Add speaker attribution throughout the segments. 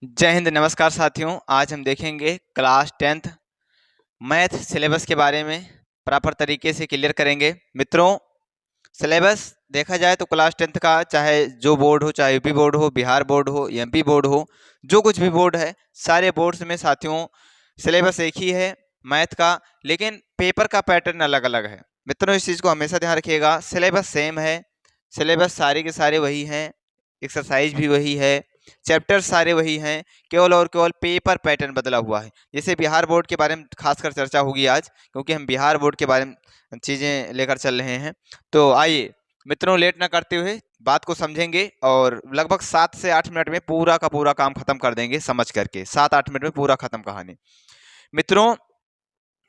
Speaker 1: जय हिंद। नमस्कार साथियों, आज हम देखेंगे क्लास 10th मैथ सिलेबस के बारे में। प्रॉपर तरीके से क्लियर करेंगे। मित्रों, सिलेबस देखा जाए तो क्लास 10th का चाहे जो बोर्ड हो, चाहे यूपी बोर्ड हो, बिहार बोर्ड हो, एमपी बोर्ड हो, जो कुछ भी बोर्ड है, सारे बोर्ड्स में साथियों सिलेबस एक ही है मैथ का, लेकिन पेपर का पैटर्न अलग अलग है। मित्रों, इस चीज़ को हमेशा ध्यान रखिएगा। सिलेबस सेम है, सिलेबस सारे के सारे वही हैं, एक्सरसाइज भी वही है, चैप्टर सारे वही हैं, केवल और केवल पेपर पैटर्न बदला हुआ है। जैसे बिहार बोर्ड के बारे में खासकर चर्चा होगी आज, क्योंकि हम बिहार बोर्ड के बारे में चीज़ें लेकर चल रहे हैं। तो आइए मित्रों, लेट ना करते हुए बात को समझेंगे और लगभग 7 से 8 मिनट में पूरा का पूरा काम खत्म कर देंगे समझ करके। 7-8 मिनट में पूरा खत्म कहानी। मित्रों,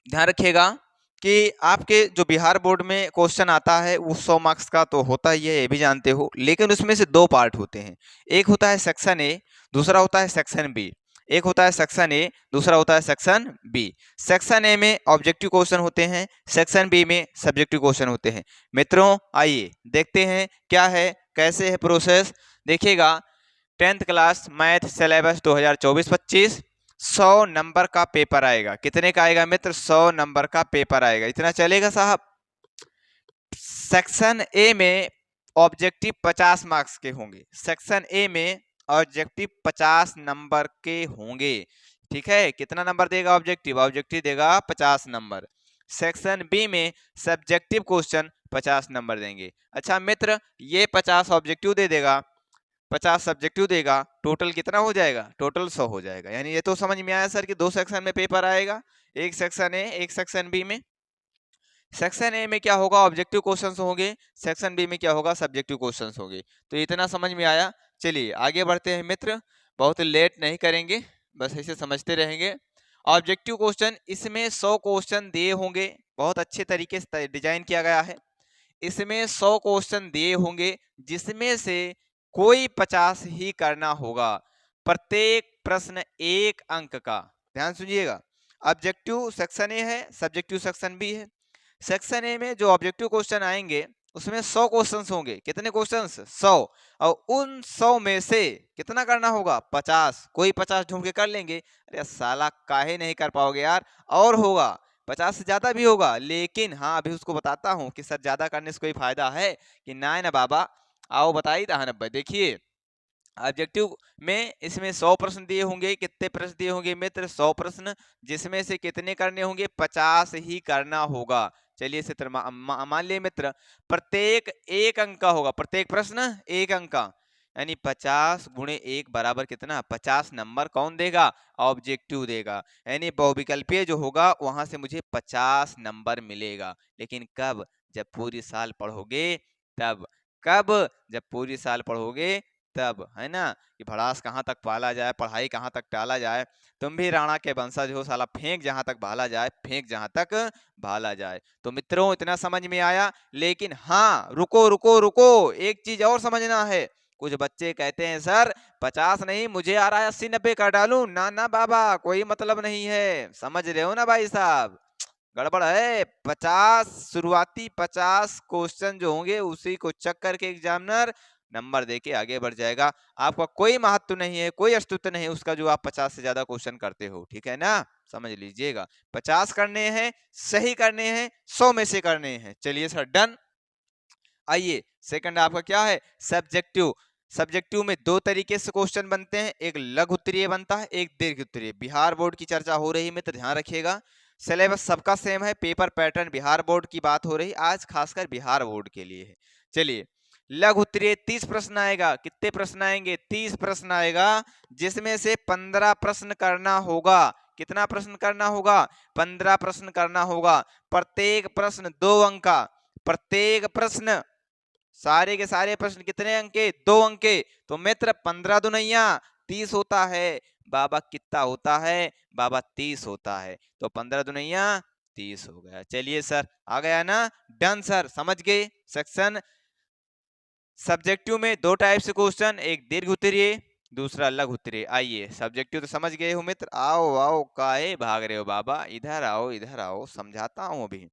Speaker 1: ध्यान रखिएगा कि आपके जो बिहार बोर्ड में क्वेश्चन आता है वो 100 मार्क्स का तो होता ही है, ये भी जानते हो, लेकिन उसमें से दो पार्ट होते हैं। एक होता है सेक्शन ए, दूसरा होता है सेक्शन बी। एक होता है सेक्शन ए, दूसरा होता है सेक्शन बी। सेक्शन ए में ऑब्जेक्टिव क्वेश्चन होते हैं, सेक्शन बी में सब्जेक्टिव क्वेश्चन होते हैं। मित्रों, आइए देखते हैं क्या है, कैसे है प्रोसेस। देखिएगा, 10th class math syllabus 2024-25 100 number का पेपर आएगा। कितने का आएगा मित्र? 100 नंबर का पेपर आएगा। इतना चलेगा साहब? सेक्शन ए में ऑब्जेक्टिव 50 मार्क्स के होंगे। सेक्शन ए में ऑब्जेक्टिव 50 नंबर के होंगे। ठीक है, कितना नंबर देगा ऑब्जेक्टिव? ऑब्जेक्टिव देगा 50 नंबर। सेक्शन बी में सब्जेक्टिव क्वेश्चन 50 नंबर देंगे। अच्छा मित्र, ये 50 ऑब्जेक्टिव दे देगा, 50 सब्जेक्टिव देगा, टोटल कितना हो जाएगा? टोटल 100 हो जाएगा। यानी ये तो समझ में आया सर कि दो सेक्शन में पेपर आएगा, एक सेक्शन ए, एक सेक्शन बी में। सेक्शन ए में क्या होगा? ऑब्जेक्टिव क्वेश्चंस होंगे, सेक्शन बी में क्या होगा? सब्जेक्टिव क्वेश्चंस होंगे। तो इतना समझ में आया। चलिए आगे बढ़ते हैं मित्र, बहुत लेट नहीं करेंगे, बस ऐसे समझते रहेंगे। ऑब्जेक्टिव क्वेश्चन, इसमें 100 क्वेश्चन दिए होंगे, बहुत अच्छे तरीके से डिजाइन किया गया है। इसमें 100 क्वेश्चन दिए होंगे, जिसमें से कोई 50 ही करना होगा। प्रत्येक प्रश्न 1 अंक का। ध्यान सुनिएगा, ऑब्जेक्टिव सेक्शन ए है, सब्जेक्टिव सेक्शन बी है। सेक्शन ए में जो ऑब्जेक्टिव क्वेश्चन आएंगे उसमें 100 क्वेश्चंस होंगे। कितने क्वेश्चंस? 100। और उन 100 में से कितना करना होगा? 50। कोई 50 ढूंढ के कर लेंगे। अरे साला, काहे नहीं कर पाओगे यार? और होगा, 50 से ज्यादा भी होगा, लेकिन हाँ अभी उसको बताता हूँ कि सर ज्यादा करने से कोई फायदा है कि ना? ना बाबा, आओ बताइए। नब्बे। देखिए, ऑब्जेक्टिव में इसमें 100 प्रश्न दिए होंगे। कितने प्रश्न दिए होंगे मित्र? 100 प्रश्न, जिसमें से कितने करने होंगे? 50 ही करना होगा। चलिए इसे मान लिए मित्र, प्रत्येक 1 अंक का होगा। प्रत्येक प्रश्न 1 अंक का, यानी 50 गुणे 1 बराबर कितना? 50 नंबर कौन देगा? ऑब्जेक्टिव देगा। यानी बहुविकल्पीय जो होगा वहां से मुझे 50 नंबर मिलेगा। लेकिन कब? जब पूरी साल पढ़ोगे तब। कब? जब पूरी साल पढ़ोगे तब, है ना? कि भड़ास कहाँ तक पाला जाए, पढ़ाई कहाँ तक टाला जाए। तुम भी राणा के वंशज हो साला, फेंक जहां तक भाला जाए, फेंक जहां तक भाला जाए। तो मित्रों, इतना समझ में आया। लेकिन हाँ, रुको रुको रुको, एक चीज और समझना है। कुछ बच्चे कहते हैं सर 50 नहीं, मुझे आ रहा है 80-90 कर डालूं। ना ना बाबा, कोई मतलब नहीं है। समझ रहे हो ना भाई साहब? गड़बड़ है। 50 शुरुआती 50 क्वेश्चन जो होंगे उसी को चेक करके एग्जामिनर नंबर देके आगे बढ़ जाएगा। आपका कोई महत्व नहीं है, कोई अस्तित्व नहीं है उसका जो आप 50 से ज्यादा क्वेश्चन करते हो। ठीक है ना? समझ लीजिएगा, 50 करने हैं, सही करने हैं, 100 में से करने हैं। चलिए सर, डन। आइए, सेकंड आपका क्या है? सब्जेक्टिव। सब्जेक्टिव में दो तरीके से क्वेश्चन बनते हैं, एक लघु उत्तरीय बनता है, एक दीर्घ उत्तरीय। बिहार बोर्ड की चर्चा हो रही है तो ध्यान रखिएगा, सिलेबस सबका सेम है, पेपर पैटर्न बिहार बोर्ड की बात हो रही आज, खासकर बिहार बोर्ड के लिए है। चलिए, लघु उत्तरीय 30 प्रश्न आएगा। कितने प्रश्न आएंगे? 30 प्रश्न आएगा, जिसमें से 15 प्रश्न करना होगा। कितना प्रश्न करना होगा? 15 प्रश्न करना होगा। प्रत्येक प्रश्न 2 अंक का। प्रत्येक प्रश्न, सारे के सारे प्रश्न कितने अंक के? 2 अंक के। तो मित्र 15 दुनैया 30 होता है। बाबा कितना होता है? बाबा 30 होता है। तो 15 दुनैया 30 हो गया। चलिए सर, आ गया ना? डन सर, समझ गए। सेक्शन सब्जेक्टिव में दो टाइप से क्वेश्चन, एक दीर्घ उत्तरीय, दूसरा लघु उत्तरीय। आइए, सब्जेक्टिव तो समझ गए हो मित्र। आओ आओ, काहे भाग रहे हो बाबा? इधर आओ, इधर आओ, समझाता हूं अभी।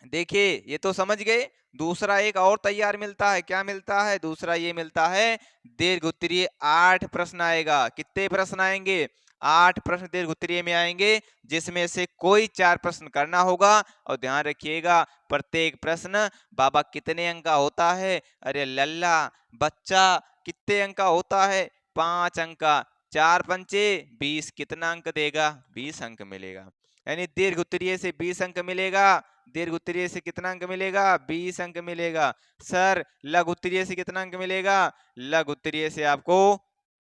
Speaker 1: देखिए ये तो समझ गए। दूसरा एक और तैयार मिलता है, क्या मिलता है? दूसरा ये मिलता है दीर्घ उत्तरीय 8 प्रश्न आएगा। कितने प्रश्न आएंगे? 8 प्रश्न दीर्घ उत्तरीय में आएंगे, जिसमें से कोई 4 प्रश्न करना होगा। और ध्यान रखिएगा प्रत्येक प्रश्न बाबा कितने अंक का होता है? अरे लल्ला बच्चा, कितने अंक का होता है? 5 अंक का। 4 पंचे 20, कितना अंक देगा? 20 अंक मिलेगा। यानी दीर्घ उत्तरीय से 20 अंक मिलेगा। दीर्घ उत्तरीय से कितना अंक मिलेगा? 20 अंक मिलेगा। सर लघु उत्तरीय से कितना अंक मिलेगा? लघु उत्तरीय से आपको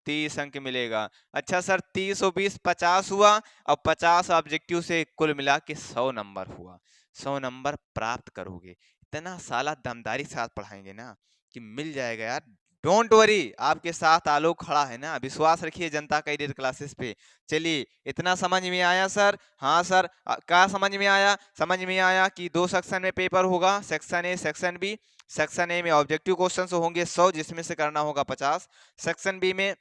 Speaker 1: 30 अंक मिलेगा। अच्छा सर 30 और 20 50 हुआ, और 50 ऑब्जेक्टिव से कुल मिला के 100 नंबर हुआ। 100 नंबर प्राप्त करोगे। इतना साला दमदारी के साथ पढ़ाएंगे ना कि मिल जाएगा यार। डोंट वरी, आपके साथ आलोक खड़ा है ना, विश्वास रखिए जनता कैरियर क्लासेस पे। चलिए इतना समझ में आया सर? हाँ सर। क्या समझ में आया? समझ में आया कि 2 सेक्शन में पेपर होगा, section A section B. Section A में ऑब्जेक्टिव क्वेश्चंस होंगे 100, जिसमें से करना होगा 50। सेक्शन बी में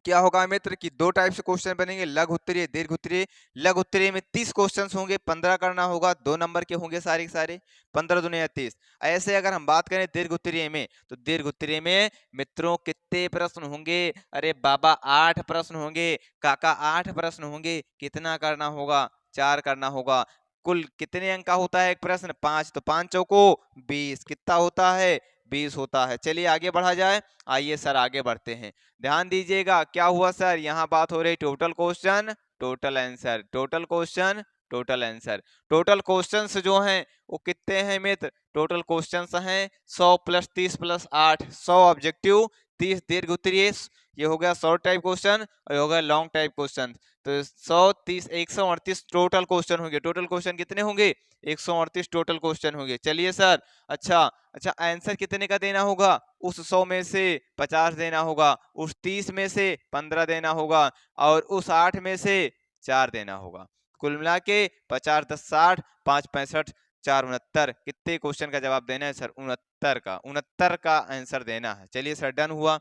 Speaker 1: क्या होगा मित्र कि 2 टाइप से क्वेश्चन बनेंगे, लघु उत्तरीय दीर्घ उत्तरीय। लघु उत्तरीय में 30 क्वेश्चंस होंगे, 15 करना होगा, 2 नंबर के होंगे सारे के सारे। 15 दूनी 30। ऐसे अगर हम बात करें दीर्घ उत्तरीय में, तो दीर्घ उत्तरीय में मित्रों कितने प्रश्न होंगे? अरे बाबा 8 प्रश्न होंगे। काका 8 प्रश्न होंगे, कितना करना होगा? 4 करना होगा। कुल कितने अंक का होता है एक प्रश्न? 5। तो 5 चौको 20, कितना होता है? 20 होता है। चलिए आगे बढ़ा जाए। आइए सर आगे बढ़ते हैं। ध्यान दीजिएगा क्या हुआ सर, यहाँ बात हो रही total question total answer, total question total answer. Total questions जो हैं वो कितने हैं मित्र? टोटल क्वेश्चंस हैं 100 प्लस 30 प्लस 8, 100 ऑब्जेक्टिव, 30 दीर्घ उत्तरीय। ये हो गया शॉर्ट टाइप क्वेश्चन और ये हो गया लॉन्ग टाइप क्वेश्चन। तो 100 30 138 टोटल क्वेश्चन होंगे। टोटल क्वेश्चन कितने होंगे? 138 टोटल क्वेश्चन होंगे। चलिए सर अच्छा अच्छा आंसर कितने का देना होगा? उस 100 में से 50 देना होगा, उस 30 में से 15 देना होगा, और उस 8 में से 4 देना होगा। कुल मिला के 50 10 60, 5 65, 4 69। कितने क्वेश्चन का जवाब देना है सर? 69 का। 69 का आंसर देना है। चलिए सर डन हुआ।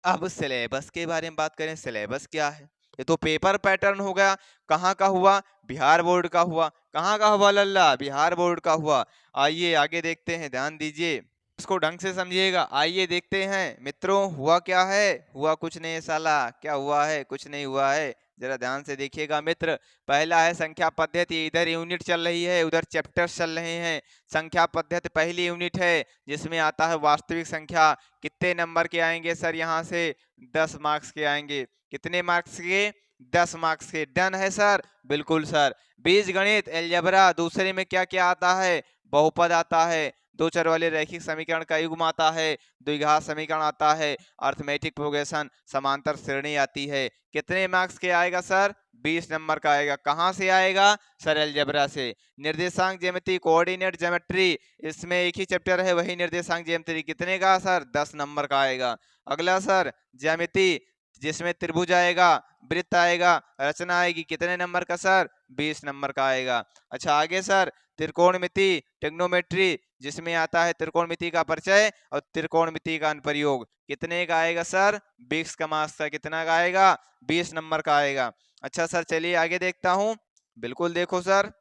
Speaker 1: अब सिलेबस के बारे में बात करें। सिलेबस क्या है? ये तो पेपर पैटर्न हो गया। कहाँ का हुआ? बिहार बोर्ड का हुआ। कहाँ का हुआ लल्ला? बिहार बोर्ड का हुआ। आइए आगे देखते हैं, ध्यान दीजिए, इसको ढंग से समझिएगा। आइए देखते हैं मित्रों हुआ क्या है। हुआ कुछ नहीं साला। क्या हुआ है? कुछ नहीं हुआ है। जरा ध्यान से देखिएगा मित्र। पहला है संख्या पद्धति। इधर यूनिट चल रही है, उधर चैप्टर्स चल रहे हैं। संख्या पद्धति पहली यूनिट है, जिसमें आता है वास्तविक संख्या। कितने नंबर के आएंगे सर? यहाँ से 10 मार्क्स के आएंगे। कितने मार्क्स के? 10 मार्क्स के। डन है सर? बिल्कुल सर। बीजगणित अलजेब्रा दूसरे में क्या क्या आता है? बहुपद आता है, दो चर वाले रैखिक समीकरण का युग्म आता है, द्विघात समीकरण आता है, अर्थमेटिक प्रोग्रेशन समांतर श्रेणी आती है। कितने मार्क्स के आएगा सर? 20 नंबर का आएगा। कहाँ से आएगा सर? अलजेब्रा से। निर्देशांक ज्यामिति कोऑर्डिनेट ज्योमेट्री, इसमें एक ही चैप्टर है वही निर्देशांक ज्यामिति, कितने का सर? 10 नंबर का आएगा। अगला सर ज्यामिति, जिसमें त्रिभुज आएगा, वृत्त आएगा, रचना आएगी, कितने नंबर का सर? 20 नंबर का आएगा। अच्छा आगे सर त्रिकोणमिति टेक्नोमेट्री, जिसमें आता है त्रिकोणमिति का परिचय और त्रिकोणमिति का अनुप्रयोग, कितने का आएगा सर? 20 का मार्क्स का। कितना का आएगा? 20 नंबर का आएगा। अच्छा सर चलिए आगे देखता हूं। बिल्कुल देखो सर,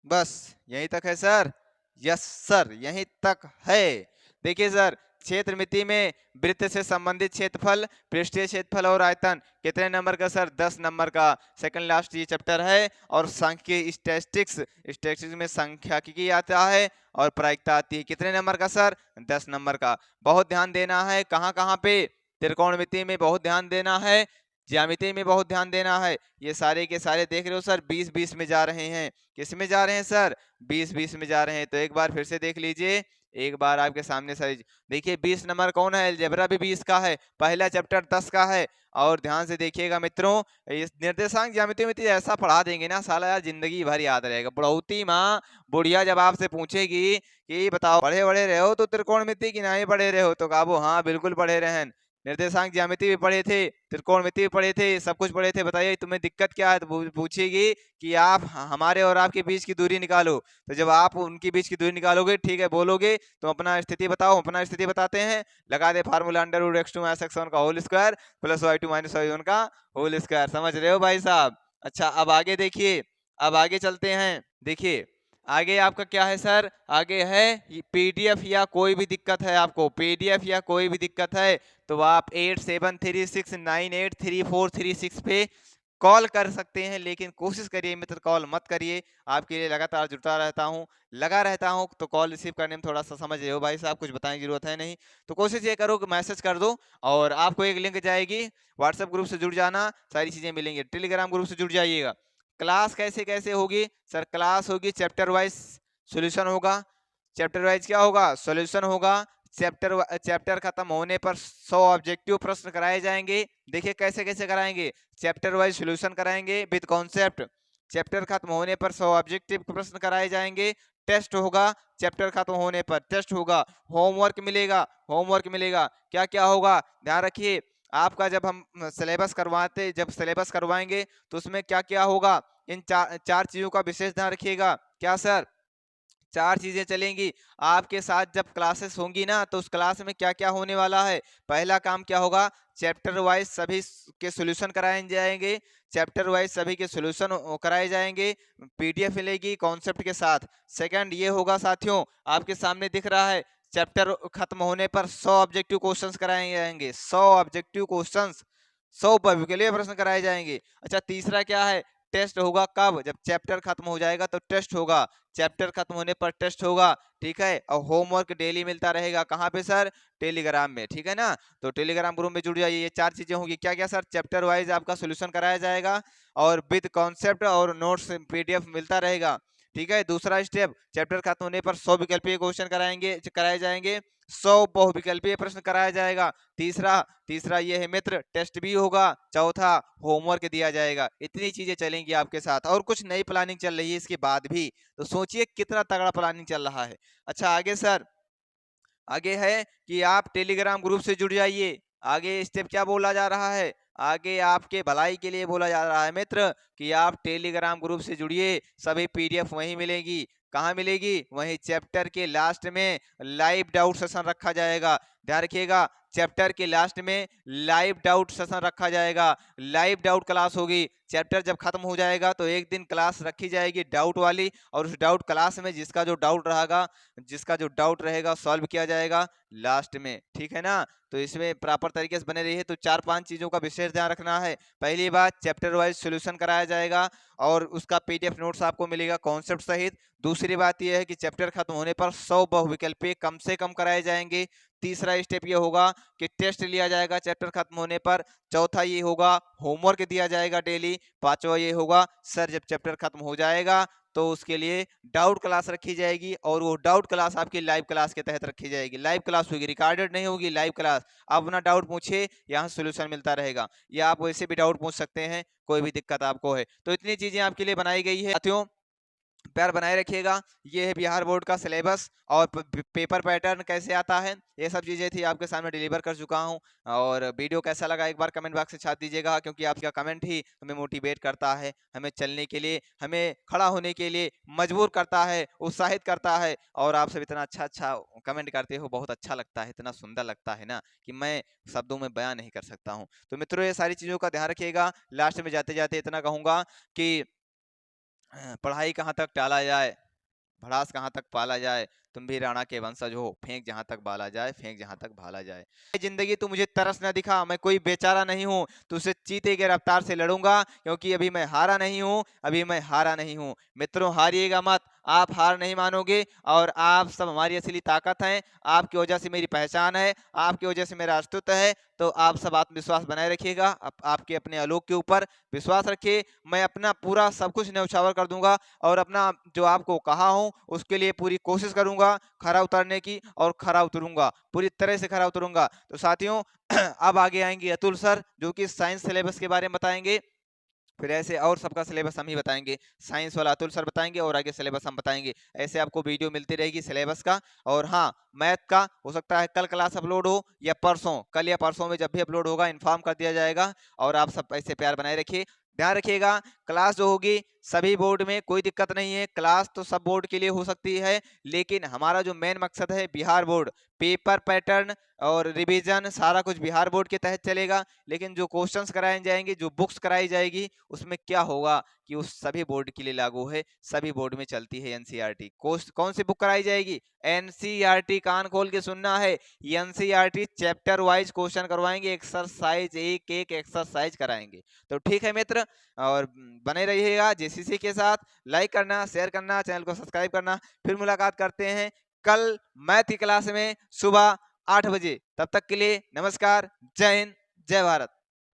Speaker 1: बस यहीं तक है सर? यस सर यहीं तक है। देखिए सर क्षेत्र मिति में वृत्त से संबंधित क्षेत्रफल, पृष्ठीय क्षेत्रफल और आयतन, कितने नंबर का सर? 10 नंबर का। सेकंड लास्ट ये चैप्टर है। और सांख्यिकी स्टैटिस्टिक्स, स्टैटिस्टिक्स में सांख्यिकी आता है और प्रायिकता आती है, कितने नंबर का सर? 10 नंबर का। बहुत ध्यान देना है। कहाँ कहाँ पे? त्रिकोणमिति में बहुत ध्यान देना है, ज्यामिति में बहुत ध्यान देना है। ये सारे के सारे देख रहे हो सर 20-20 में जा रहे हैं। किस में जा रहे हैं सर? 20-20 में जा रहे हैं। तो एक बार फिर से देख लीजिए, एक बार आपके सामने सर देखिए 20 नंबर कौन है? अलजेब्रा भी 20 का है, पहला चैप्टर 10 का है। और ध्यान से देखिएगा मित्रों, इस निर्देशांक ज्यामिति में ऐसा पढ़ा देंगे ना साला यार जिंदगी भर याद रहेगा। बुढ़ौती माँ बुढ़िया जब आपसे पूछेगी कि बताओ पढ़े वढ़े रहे हो तो त्रिकोणमिति की नहीं पढ़े रहे हो, तो काबू हाँ बिल्कुल पढ़े रहे हैं। निर्देशांक ज्यामिति भी पढ़े थे, त्रिकोणमिति भी पढ़े थे, सब कुछ पढ़े थे। बताइए तुम्हें दिक्कत क्या है? तो पूछेगी कि आप हमारे और आपके बीच की दूरी निकालो। तो जब आप उनके बीच की दूरी निकालोगे, ठीक है बोलोगे, तो अपना स्थिति बताओ। अपना स्थिति बताते हैं, लगा दे फार्मूला √x2 - x1 का whole square plus y2 - y1 का होल स्क्वायर। समझ रहे हो भाई साहब? अच्छा अब आगे देखिए, अब आगे चलते हैं। देखिए आगे आपका क्या है सर, आगे है पीडीएफ या कोई भी दिक्कत है आपको, पीडीएफ या कोई भी दिक्कत है तो आप 8736983436 पे कॉल कर सकते हैं, लेकिन कोशिश करिए मित्र कॉल मत करिए। आपके लिए लगातार जुड़ता रहता हूँ, लगा रहता हूँ, तो कॉल रिसीव करने में थोड़ा सा समझ रहे हो भाई साहब, कुछ बताने की जरूरत है नहीं। तो कोशिश ये करो कि मैसेज कर दो और आपको एक लिंक जाएगी, व्हाट्सएप ग्रुप से जुड़ जाना, सारी चीजें मिलेंगी। टेलीग्राम ग्रुप से जुड़ जाइएगा। क्लास कैसे कैसे होगी सर, क्लास होगी चैप्टर वाइज सोल्यूशन होगा। चैप्टर वाइज क्या होगा, सोल्यूशन होगा। चैप्टर खत्म होने पर 100 ऑब्जेक्टिव प्रश्न कराए जाएंगे। देखिए कैसे कैसे कराएंगे, चैप्टर वाइज सॉल्यूशन कराएंगे विद कॉन्सेप्ट। चैप्टर खत्म होने पर 100 ऑब्जेक्टिव प्रश्न कराए जाएंगे। टेस्ट होगा, चैप्टर खत्म होने पर टेस्ट होगा। होमवर्क मिलेगा, होमवर्क मिलेगा। क्या क्या होगा ध्यान रखिए, आपका जब हम जब सिलेबस करवाएंगे तो उसमें क्या क्या होगा, इन चार चीजों का विशेष ध्यान रखिएगा। क्या सर, चार चीजें चलेंगी आपके साथ जब क्लासेस होंगी ना, तो उस क्लास में क्या क्या होने वाला है। पहला काम क्या होगा, चैप्टर वाइज सभी के सॉल्यूशन कराए जाएंगे। चैप्टर वाइज सभी के सॉल्यूशन कराए जाएंगे, पीडीएफ मिलेगी कॉन्सेप्ट के साथ। सेकंड ये होगा साथियों, आपके सामने दिख रहा है, चैप्टर खत्म होने पर 100 ऑब्जेक्टिव क्वेश्चंस कराए जाएंगे। 100 ऑब्जेक्टिव क्वेश्चंस, 100 बहुविकल्पीय प्रश्न कराए जाएंगे। अच्छा तीसरा क्या है, टेस्ट होगा। कब, जब चैप्टर खत्म हो जाएगा तो टेस्ट होगा। चैप्टर खत्म होने पर टेस्ट होगा, ठीक है। और होमवर्क डेली मिलता रहेगा, कहाँ पे सर, टेलीग्राम में, ठीक है ना। तो टेलीग्राम ग्रुप में जुड़ जाइए। ये चार चीजें होंगी। क्या क्या सर, चैप्टर वाइज आपका सोल्यूशन कराया जाएगा और विद कॉन्सेप्ट और नोट्स पीडीएफ मिलता रहेगा, ठीक है। दूसरा स्टेप, चैप्टर खत्म होने पर 100 विकल्पीय क्वेश्चन कराए जाएंगे, 100 बहुविकल्पीय प्रश्न कराया जाएगा। तीसरा तीसरा ये है मित्र, टेस्ट भी होगा। चौथा, होमवर्क दिया जाएगा। इतनी चीजें चलेंगी आपके साथ, और कुछ नई प्लानिंग चल रही है इसके बाद भी, तो सोचिए कितना तगड़ा प्लानिंग चल रहा है। अच्छा आगे सर, आगे है कि आप टेलीग्राम ग्रुप से जुड़ जाइए। आगे स्टेप क्या बोला जा रहा है, आगे आपके भलाई के लिए बोला जा रहा है मित्र कि आप टेलीग्राम ग्रुप से जुड़िए। सभी पीडीएफ वहीं मिलेगी। कहाँ मिलेगी, वहीं चैप्टर के लास्ट में लाइव डाउट सेशन रखा जाएगा। ध्यान रखिएगा, चैप्टर के लास्ट में लाइव डाउट सेशन रखा जाएगा। लाइव डाउट क्लास होगी। चैप्टर जब खत्म हो जाएगा तो एक दिन क्लास रखी जाएगी डाउट वाली, और उस डाउट क्लास में जिसका जो डाउट रहेगा सॉल्व किया जाएगा लास्ट में, ठीक है ना। तो इसमें प्रॉपर तरीके से बने रहिए। तो चार पांच चीजों का विशेष ध्यान रखना है। पहली बात, चैप्टर वाइज सॉल्यूशन कराया जाएगा और उसका पीडीएफ नोट्स आपको मिलेगा कॉन्सेप्ट सहित। दूसरी बात यह है कि चैप्टर खत्म होने पर 100 बहुविकल्पीय कम से कम कराए जाएंगे। तीसरा स्टेप ये होगा कि टेस्ट लिया जाएगा चैप्टर खत्म होने पर। चौथा ये होगा, होमवर्क दिया जाएगा डेली। पांचवा ये होगा सर, जब चैप्टर खत्म हो जाएगा तो उसके लिए डाउट क्लास रखी जाएगी, और वो डाउट क्लास आपकी लाइव क्लास के तहत रखी जाएगी। लाइव क्लास होगी, रिकॉर्डेड नहीं होगी, लाइव क्लास। आप अपना डाउट पूछिए, यहाँ सोल्यूशन मिलता रहेगा, या आप वैसे भी डाउट पूछ सकते हैं, कोई भी दिक्कत आपको है तो। इतनी चीजें आपके लिए बनाई गई है साथियों, प्यार बनाए रखिएगा। ये है बिहार बोर्ड का सिलेबस, और पेपर पैटर्न कैसे आता है, ये सब चीजें थी आपके सामने डिलीवर कर चुका हूँ। और वीडियो कैसा लगा एक बार कमेंट बॉक्स से छाप दीजिएगा, क्योंकि आपका कमेंट ही हमें मोटिवेट करता है, हमें चलने के लिए, हमें खड़ा होने के लिए मजबूर करता है, उत्साहित करता है। और आप सब इतना अच्छा अच्छा कमेंट करते हो, बहुत अच्छा लगता है, इतना सुंदर लगता है ना कि मैं शब्दों में बयान नहीं कर सकता हूँ। तो मित्रों ये सारी चीजों का ध्यान रखिएगा। लास्ट में जाते जाते इतना कहूंगा कि पढ़ाई कहाँ तक टाला जाए, भड़ास कहाँ तक पाला जाए, तुम भी राणा के वंशज हो, फेंक जहां तक बाला जाए, फेंक जहां तक भाला जाए। जिंदगी तू मुझे तरस न दिखा, मैं कोई बेचारा नहीं हूँ, तुझसे चीते के रफ्तार से लड़ूंगा, क्योंकि अभी मैं हारा नहीं हूँ, अभी मैं हारा नहीं हूँ। मित्रों हारिएगा मत, आप हार नहीं मानोगे, और आप सब हमारी असली ताकत हैं। आपकी वजह से मेरी पहचान है, आपकी वजह से मेरा अस्तित्व है। तो आप सब आत्मविश्वास बनाए रखिएगा, आपके अपने आलोक के ऊपर विश्वास रखिए। मैं अपना पूरा सब कुछ न्यौछावर कर दूंगा, और अपना जो आपको कहा हूं उसके लिए पूरी कोशिश करूंगा खरा उतरने की, और खरा उतरूंगा, पूरी तरह से खरा उतरूंगा। तो साथियों अब आगे आएंगे अतुल सर, जो कि साइंस सिलेबस के बारे में बताएंगे। फिर ऐसे और सबका सिलेबस हम ही बताएंगे, साइंस वाला अतुल सर बताएंगे, और आगे सिलेबस हम बताएंगे। ऐसे आपको वीडियो मिलती रहेगी सिलेबस का। और हाँ, मैथ का हो सकता है कल क्लास अपलोड हो, या परसों, कल या परसों में जब भी अपलोड होगा इन्फॉर्म कर दिया जाएगा। और आप सब ऐसे प्यार बनाए रखिए, ध्यान रखिएगा। क्लास जो होगी सभी बोर्ड में, कोई दिक्कत नहीं है, क्लास तो सब बोर्ड के लिए हो सकती है, लेकिन हमारा जो मेन मकसद है बिहार बोर्ड, पेपर पैटर्न और रिवीजन सारा कुछ बिहार बोर्ड के तहत चलेगा, लेकिन जो क्वेश्चंस कराए जाएंगे, जो बुक्स कराई जाएगी, उसमें क्या होगा कि उस सभी बोर्ड के लिए लागू है, सभी बोर्ड में चलती है एनसीईआरटी। कौन सी बुक कराई जाएगी? एनसीईआरटी, कान खोल के सुनना है, एनसीईआरटी चैप्टर वाइज क्वेश्चन करवाएंगे, एक्सरसाइज एक एक एक्सरसाइज कराएंगे। तो ठीक है मित्र, और बने रहिएगा जेसीसी के साथ, लाइक करना, शेयर करना, चैनल को सब्सक्राइब करना। फिर मुलाकात करते हैं कल मैथ की क्लास में सुबह 8 बजे। तब तक के लिए नमस्कार, जय हिंद, जय भारत।